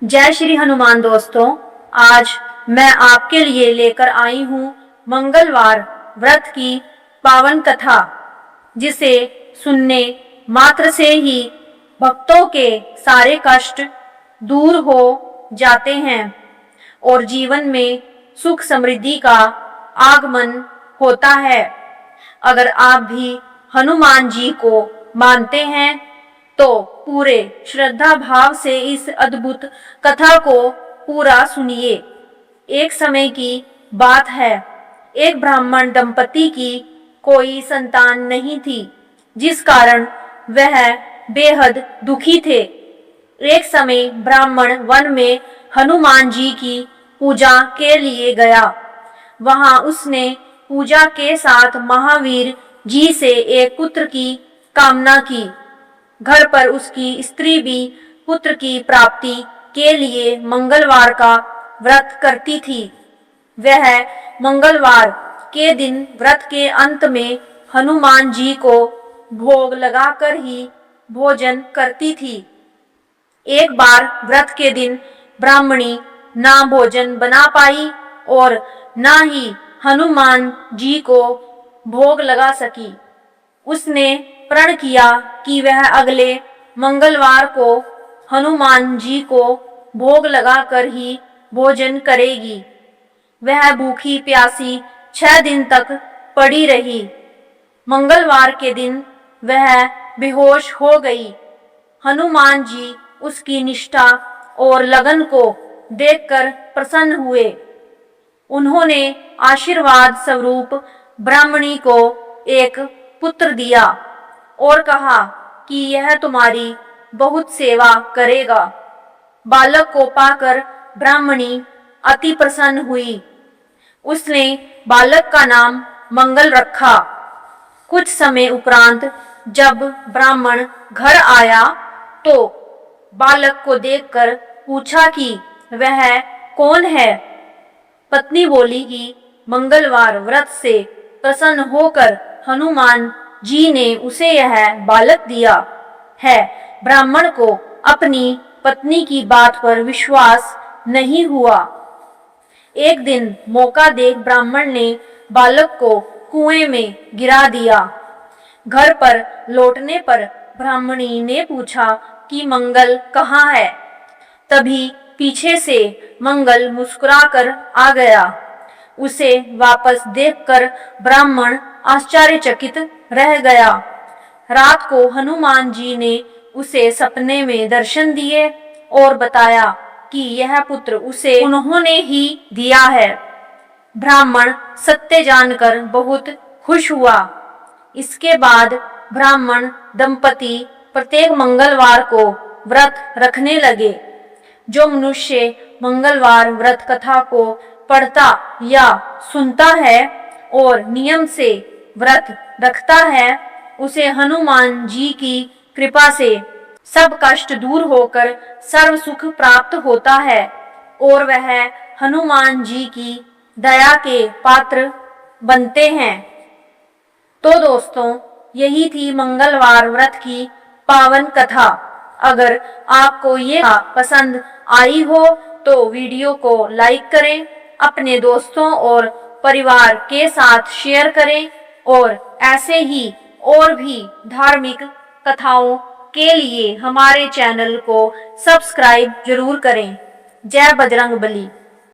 जय श्री हनुमान दोस्तों। आज मैं आपके लिए लेकर आई हूँ मंगलवार व्रत की पावन कथा, जिसे सुनने मात्र से ही भक्तों के सारे कष्ट दूर हो जाते हैं और जीवन में सुख समृद्धि का आगमन होता है। अगर आप भी हनुमान जी को मानते हैं तो पूरे श्रद्धा भाव से इस अद्भुत कथा को पूरा सुनिए। एक समय की बात है, एक ब्राह्मण दंपति की कोई संतान नहीं थी, जिस कारण वह बेहद दुखी थे। एक समय ब्राह्मण वन में हनुमान जी की पूजा के लिए गया। वहां उसने पूजा के साथ महावीर जी से एक पुत्र की कामना की। घर पर उसकी स्त्री भी पुत्र की प्राप्ति के लिए मंगलवार का व्रत करती थी। वह मंगलवार के दिन व्रत के अंत में हनुमान जी को भोग लगाकर ही भोजन करती थी। एक बार व्रत के दिन ब्राह्मणी ना भोजन बना पाई और ना ही हनुमान जी को भोग लगा सकी। उसने प्रण किया कि वह अगले मंगलवार को हनुमान जी को भोग लगाकर ही भोजन करेगी। वह भूखी प्यासी 6 दिन तक पड़ी रही। मंगलवार के दिन वह बेहोश हो गई। हनुमान जी उसकी निष्ठा और लगन को देखकर प्रसन्न हुए। उन्होंने आशीर्वाद स्वरूप ब्राह्मणी को एक पुत्र दिया और कहा कि यह तुम्हारी बहुत सेवा करेगा। बालक को पाकर ब्राह्मणी अति प्रसन्न हुई। उसने बालक का नाम मंगल रखा। कुछ समय उपरांत जब ब्राह्मण घर आया तो बालक को देखकर पूछा कि वह कौन है। पत्नी बोली कि मंगलवार व्रत से प्रसन्न होकर हनुमान जी ने उसे यह बालक दिया है। ब्राह्मण को अपनी पत्नी की बात पर विश्वास नहीं हुआ। एक दिन मौका देख ब्राह्मण ने बालक को कुएं में गिरा दिया। घर पर लौटने पर ब्राह्मणी ने पूछा कि मंगल कहाँ है। तभी पीछे से मंगल मुस्कुराकर आ गया। उसे वापस देखकर ब्राह्मण आश्चर्यचकित रह गया। रात को हनुमान जी ने उसे सपने में दर्शन दिए और बताया कि यह पुत्र उसे उन्होंने ही दिया है। ब्राह्मण सत्य जानकर बहुत खुश हुआ। इसके बाद ब्राह्मण दंपति प्रत्येक मंगलवार को व्रत रखने लगे। जो मनुष्य मंगलवार व्रत कथा को पढ़ता या सुनता है और नियम से व्रत रखता है, उसे हनुमान जी की कृपा से सब कष्ट दूर होकर सर्व सुख प्राप्त होता है और वह हनुमान जी की दया के पात्र बनते हैं। तो दोस्तों, यही थी मंगलवार व्रत की पावन कथा। अगर आपको ये पसंद आई हो तो वीडियो को लाइक करें, अपने दोस्तों और परिवार के साथ शेयर करें और ऐसे ही और भी धार्मिक कथाओं के लिए हमारे चैनल को सब्सक्राइब जरूर करें। जय बजरंगबली।